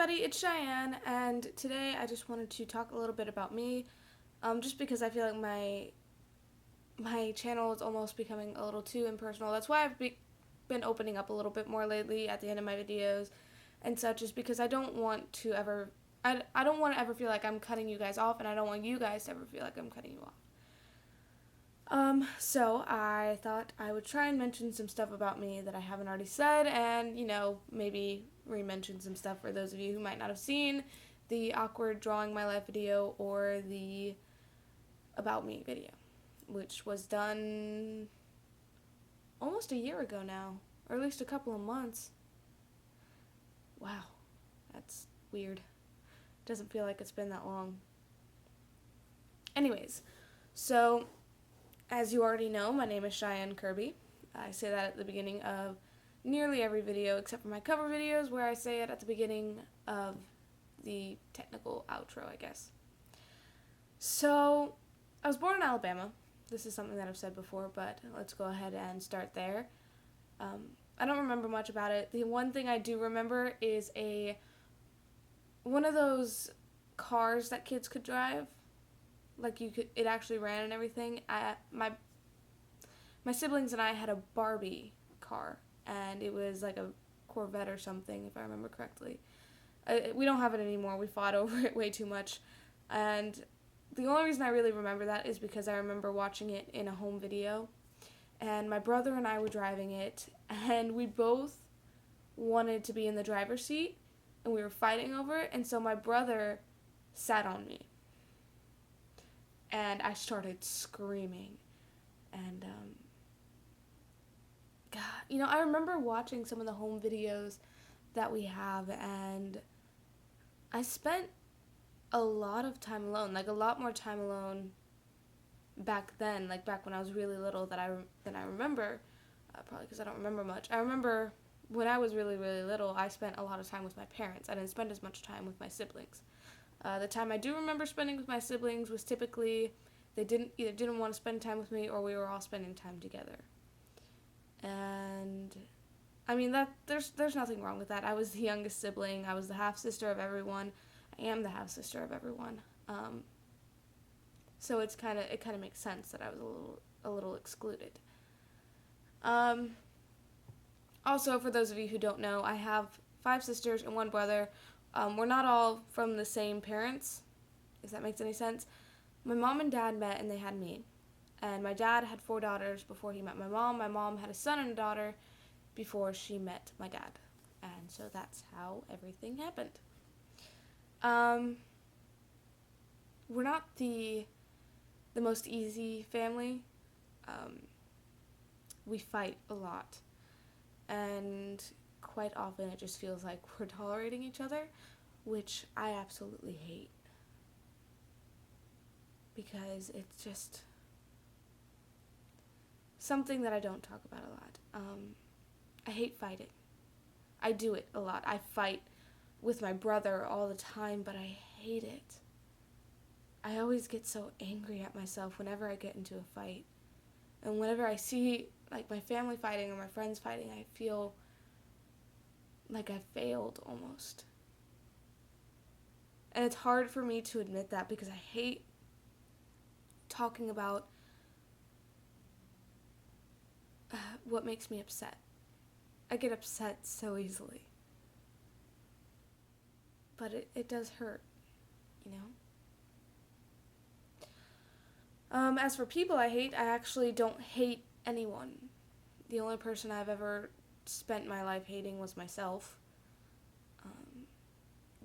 everybody, it's Cheyenne, and today I just wanted to talk a little bit about me, just because I feel like my channel is almost becoming a little too impersonal. That's why been opening up a little bit more lately at the end of my videos and such, is because I don't want to ever, I don't want to ever feel like I'm cutting you guys off, and I don't want you guys to ever feel like I'm cutting you off. So I thought I would try and mention some stuff about me that I haven't already said, and, maybe re-mention some stuff for those of you who might not have seen the awkward drawing my life video or the about me video, which was done almost a year ago now, or at least a couple of months. Wow, that's weird. Doesn't feel like it's been that long. Anyways, so as you already know, my name is Cheyenne Kirby. I say that at the beginning of nearly every video except for my cover videos, where I say it at the beginning of the technical outro, I guess. So, I was born in Alabama. This is something that I've said before, but let's go ahead and start there. I don't remember much about it. The one thing I do remember is one of those cars that kids could drive. Like, it actually ran and everything. My siblings and I had a Barbie car, and it was like a Corvette or something, if I remember correctly. We don't have it anymore. We fought over it way too much, and the only reason I really remember that is because I remember watching it in a home video, and my brother and I were driving it, and we both wanted to be in the driver's seat, and we were fighting over it, and so my brother sat on me. And I started screaming. And, God, I remember watching some of the home videos that we have, and I spent a lot of time alone, like a lot more time alone back then, like back when I was really little than I remember, probably because I don't remember much. I remember when I was really, really little, I spent a lot of time with my parents. I didn't spend as much time with my siblings. The time I do remember spending with my siblings was typically they either didn't want to spend time with me, or we were all spending time together. And I mean, that there's nothing wrong with that. I was the youngest sibling. I was the half sister of everyone. I am the half sister of everyone. So it kind of makes sense that I was a little excluded. Also, for those of you who don't know, I have 5 sisters and 1 brother. We're not all from the same parents, if that makes any sense. My mom and dad met, and they had me. And my dad had 4 daughters before he met my mom. My mom had a son and a daughter before she met my dad. And so that's how everything happened. We're not the most easy family. We fight a lot. And quite often it just feels like we're tolerating each other, which I absolutely hate, because it's just something that I don't talk about a lot. I hate fighting. I do it a lot. I fight with my brother all the time, but I hate it. I always get so angry at myself whenever I get into a fight. And whenever I see like my family fighting or my friends fighting, I feel like I failed almost. And it's hard for me to admit that, because I hate talking about what makes me upset. I get upset so easily. But it does hurt, As for people I hate, I actually don't hate anyone. The only person I've ever spent my life hating was myself.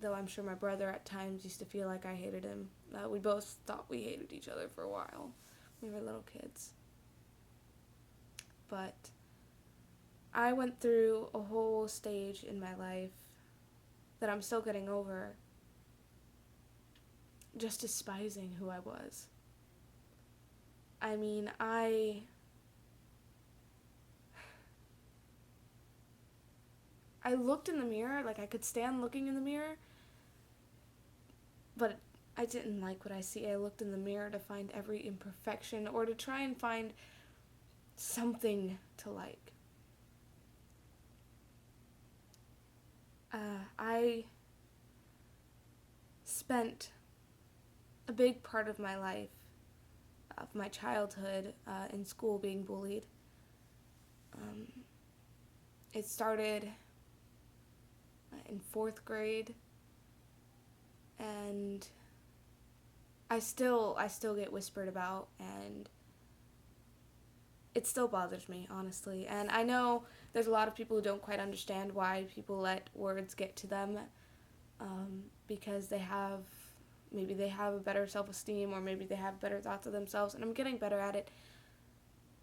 Though I'm sure my brother at times used to feel like I hated him. We both thought we hated each other for a while. We were little kids. But I went through a whole stage in my life that I'm still getting over, just despising who I was. I mean, I looked in the mirror, like I could stand looking in the mirror, but I didn't like what I see. I looked in the mirror to find every imperfection, or to try and find something to like. I spent a big part of my life, of my childhood, in school being bullied. It started in 4th grade, and I still get whispered about, and it still bothers me, honestly. And I know there's a lot of people who don't quite understand why people let words get to them, because maybe they have a better self-esteem, or maybe they have better thoughts of themselves, and I'm getting better at it.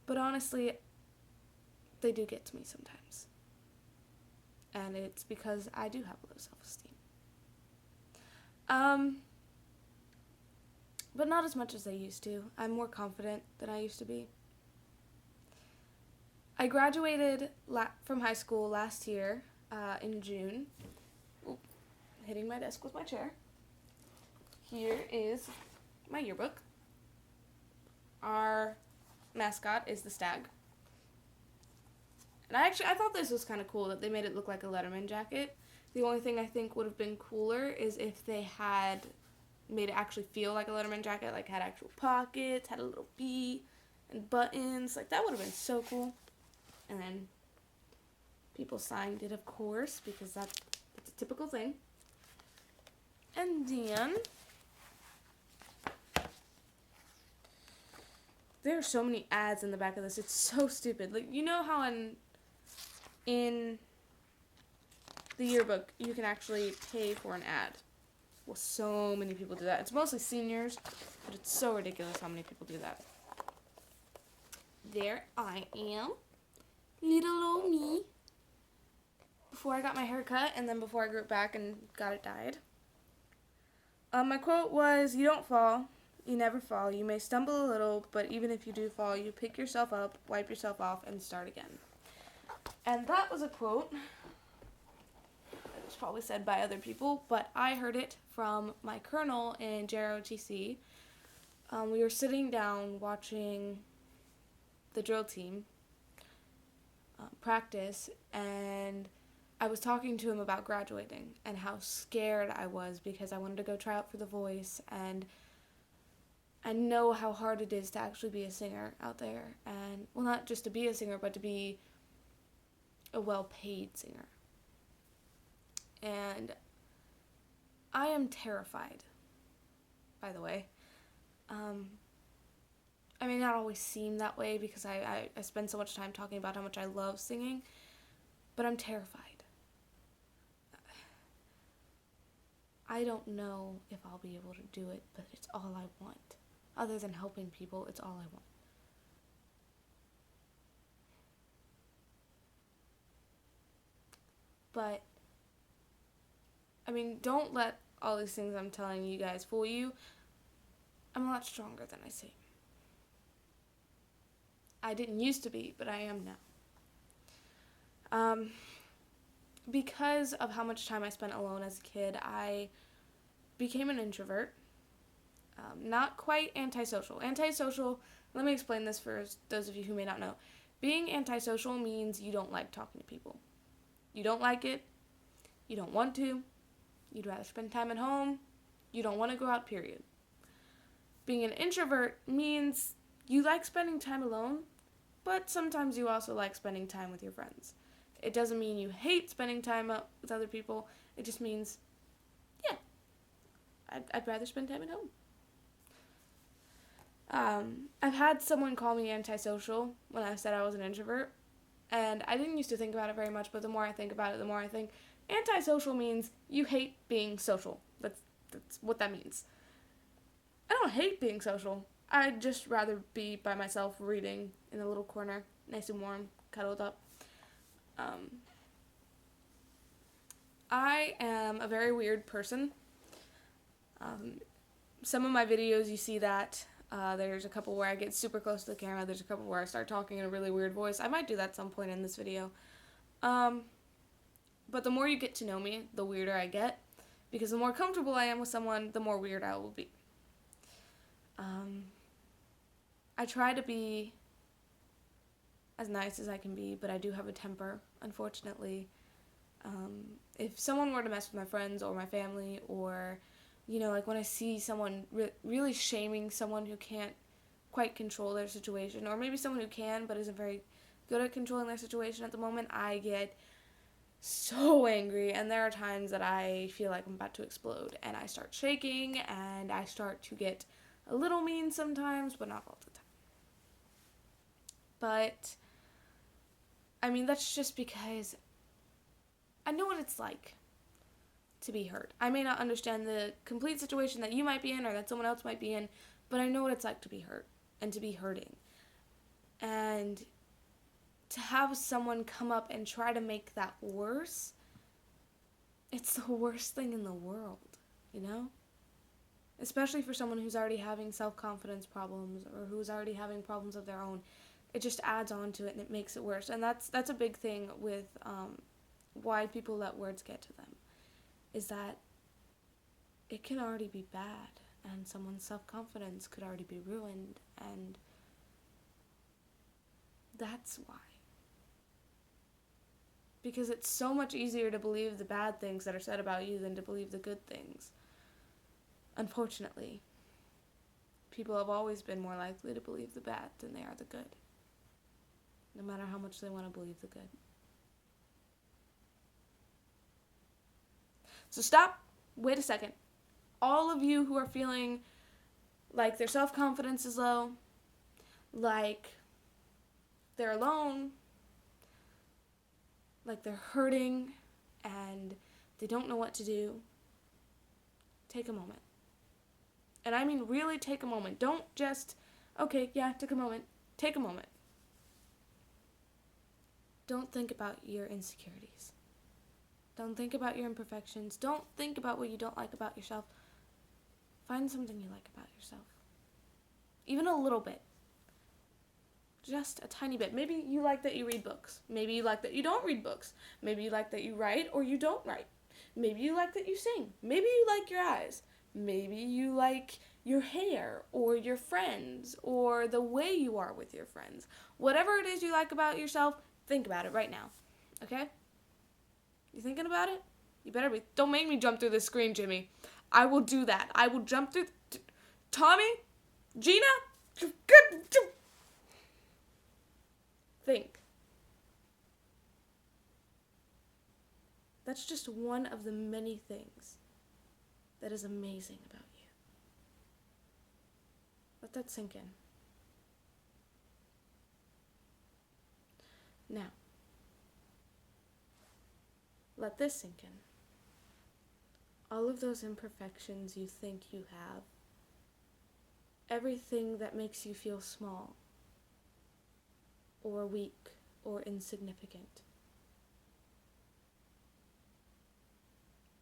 But honestly, they do get to me sometimes. And it's because I do have low self-esteem. But not as much as I used to. I'm more confident than I used to be. I graduated from high school last year, in June. Ooh, hitting my desk with my chair. Here is my yearbook. Our mascot is the stag. And I thought this was kind of cool that they made it look like a Letterman jacket. The only thing I think would have been cooler is if they had made it actually feel like a Letterman jacket, like had actual pockets, had a little bee, and buttons. Like, that would have been so cool. And then people signed it, of course, because that's a typical thing. And then there are so many ads in the back of this. It's so stupid. Like, you know how in the yearbook you can actually pay for an ad? Well, so many people do that. It's mostly seniors, but it's so ridiculous how many people do that. There I am. Little old me. Before I got my hair cut, and then before I grew it back and got it dyed. My quote was, "You don't fall. You never fall. You may stumble a little, but even if you do fall, you pick yourself up, wipe yourself off, and start again." And that was a quote that was probably said by other people, but I heard it from my colonel in JROTC. We were sitting down watching the drill team practice, and I was talking to him about graduating and how scared I was because I wanted to go try out for The Voice, and I know how hard it is to actually be a singer out there, and, well, not just to be a singer, but to be a well-paid singer. And I am terrified, by the way. I may not always seem that way because I spend so much time talking about how much I love singing, but I'm terrified. I don't know if I'll be able to do it, but it's all I want. Other than helping people, it's all I want. But, I mean, don't let all these things I'm telling you guys fool you. I'm a lot stronger than I seem. I didn't used to be, but I am now. Because of how much time I spent alone as a kid, I became an introvert. Not quite antisocial. Antisocial, let me explain this for those of you who may not know. Being antisocial means you don't like talking to people. You don't like it. You don't want to. You'd rather spend time at home. You don't want to go out, period. Being an introvert means you like spending time alone, but sometimes you also like spending time with your friends. It doesn't mean you hate spending time with other people. It just means, yeah, I'd rather spend time at home. I've had someone call me antisocial when I said I was an introvert, and I didn't used to think about it very much, but the more I think about it, the more I think antisocial means you hate being social. That's what that means. I don't hate being social. I'd just rather be by myself reading in a little corner, nice and warm, cuddled up. I am a very weird person. Some of my videos, you see that. There's a couple where I get super close to the camera. There's a couple where I start talking in a really weird voice. I might do that at some point in this video. But the more you get to know me, the weirder I get. Because the more comfortable I am with someone, the more weird I will be. I try to be as nice as I can be, but I do have a temper, unfortunately. If someone were to mess with my friends or my family or Like when I see someone really shaming someone who can't quite control their situation, or maybe someone who can but isn't very good at controlling their situation at the moment, I get so angry, and there are times that I feel like I'm about to explode, and I start shaking, and I start to get a little mean sometimes, but not all the time. But, that's just because I know what it's like to be hurt. I may not understand the complete situation that you might be in or that someone else might be in, but I know what it's like to be hurt and to be hurting. And to have someone come up and try to make that worse, it's the worst thing in the world, Especially for someone who's already having self-confidence problems or who's already having problems of their own. It just adds on to it and it makes it worse. And that's a big thing with why people let words get to them, is that it can already be bad and someone's self-confidence could already be ruined, and that's why. Because it's so much easier to believe the bad things that are said about you than to believe the good things. Unfortunately, people have always been more likely to believe the bad than they are the good, no matter how much they want to believe the good. So stop, wait a second. All of you who are feeling like their self-confidence is low, like they're alone, like they're hurting and they don't know what to do, take a moment. And I mean really take a moment. Don't just, okay, yeah, take a moment. Take a moment. Don't think about your insecurities. Don't think about your imperfections. Don't think about what you don't like about yourself. Find something you like about yourself. Even a little bit. Just a tiny bit. Maybe you like that you read books. Maybe you like that you don't read books. Maybe you like that you write or you don't write. Maybe you like that you sing. Maybe you like your eyes. Maybe you like your hair or your friends or the way you are with your friends. Whatever it is you like about yourself, think about it right now. Okay? You thinking about it? You better be. Don't make me jump through the screen, Jimmy. I will do that. I will jump through. Tommy? Gina? Think. That's just one of the many things that is amazing about you. Let that sink in. Now, let this sink in. All of those imperfections you think you have, everything that makes you feel small, or weak, or insignificant,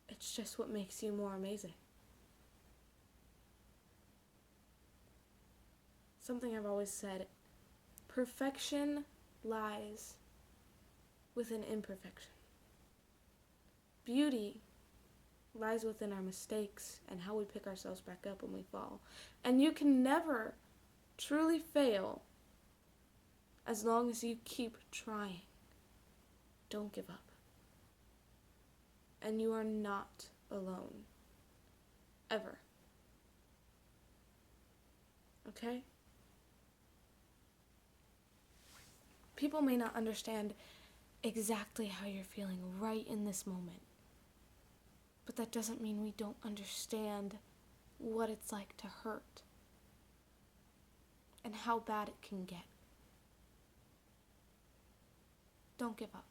it's just what makes you more amazing. Something I've always said, perfection lies within imperfection. Beauty lies within our mistakes and how we pick ourselves back up when we fall. And you can never truly fail as long as you keep trying. Don't give up. And you are not alone. Ever. Okay? People may not understand exactly how you're feeling right in this moment. But that doesn't mean we don't understand what it's like to hurt and how bad it can get. Don't give up.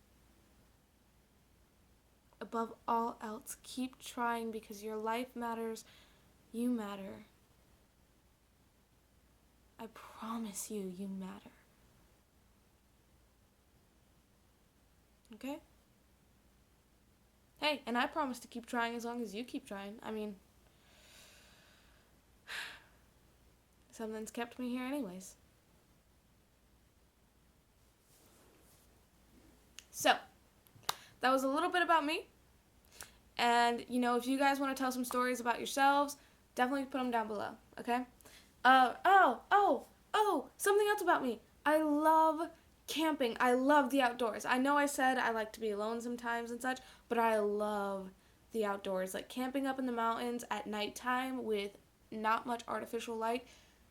Above all else, keep trying because your life matters. You matter. I promise you, you matter. Okay? Hey, and I promise to keep trying as long as you keep trying. Something's kept me here anyways. So, that was a little bit about me. And, if you guys want to tell some stories about yourselves, definitely put them down below, okay? Something else about me. I love camping. I love the outdoors. I know I said I like to be alone sometimes and such, but I love the outdoors, like camping up in the mountains at nighttime with not much artificial light.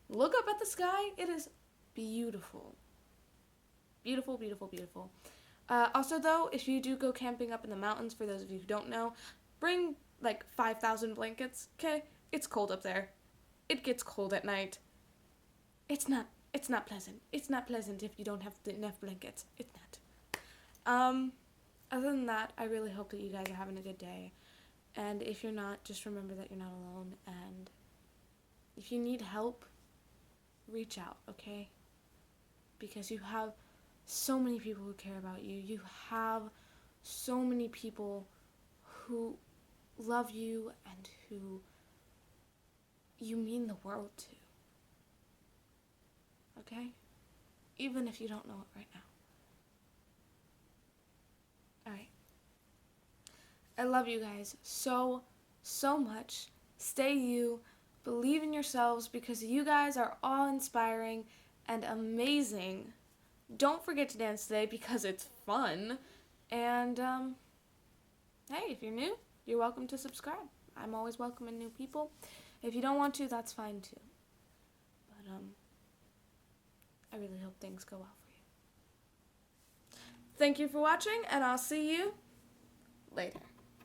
Look up at the sky. It is beautiful. Beautiful, beautiful, beautiful. Also, though, if you do go camping up in the mountains, for those of you who don't know, bring like 5,000 blankets, okay? It's cold up there. It gets cold at night. It's not pleasant. It's not pleasant if you don't have enough blankets. It's not. Other than that, I really hope that you guys are having a good day. And if you're not, just remember that you're not alone. And if you need help, reach out, okay? Because you have so many people who care about you. You have so many people who love you and who you mean the world to. Okay? Even if you don't know it right now. Alright. I love you guys so, so much. Stay you. Believe in yourselves because you guys are all inspiring and amazing. Don't forget to dance today because it's fun. And, hey, if you're new, you're welcome to subscribe. I'm always welcoming new people. If you don't want to, that's fine too. But, I really hope things go well for you. Thank you for watching, and I'll see you later.